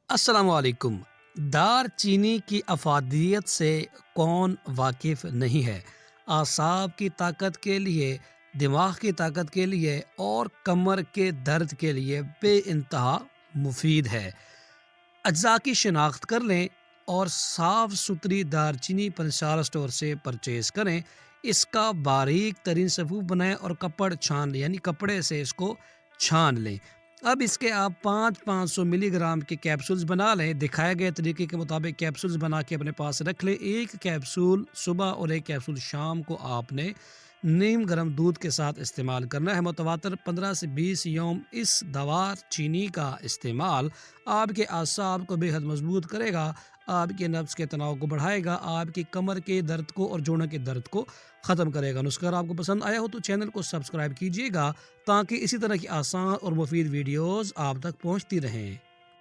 السلام علیکم۔ دار چینی کی افادیت سے کون واقف نہیں ہے؟ اعصاب کی طاقت کے لیے، دماغ کی طاقت کے لیے اور کمر کے درد کے لیے بے انتہا مفید ہے۔ اجزاء کی شناخت کر لیں اور صاف ستھری دار چینی پنسال اسٹور سے پرچیز کریں۔ اس کا باریک ترین صفوف بنائیں اور کپڑے سے اس کو چھان لیں۔ اب اس کے آپ 500 ملی گرام کے کیپسولز بنا لیں۔ دکھائے گئے طریقے کے مطابق کیپسولز بنا کے اپنے پاس رکھ لیں۔ ایک کیپسول صبح اور ایک کیپسول شام کو آپ نے نیم گرم دودھ کے ساتھ استعمال کرنا ہے۔ متواتر 15 سے 20 یوم اس دوا چینی کا استعمال آپ کے اعصاب کو بے حد مضبوط کرے گا، آپ کے نفس کے تناؤ کو بڑھائے گا، آپ کی کمر کے درد کو اور جوڑوں کے درد کو ختم کرے گا۔ نسخہ آپ کو پسند آیا ہو تو چینل کو سبسکرائب کیجیے گا تاکہ اسی طرح کی آسان اور مفید ویڈیوز آپ تک پہنچتی رہیں۔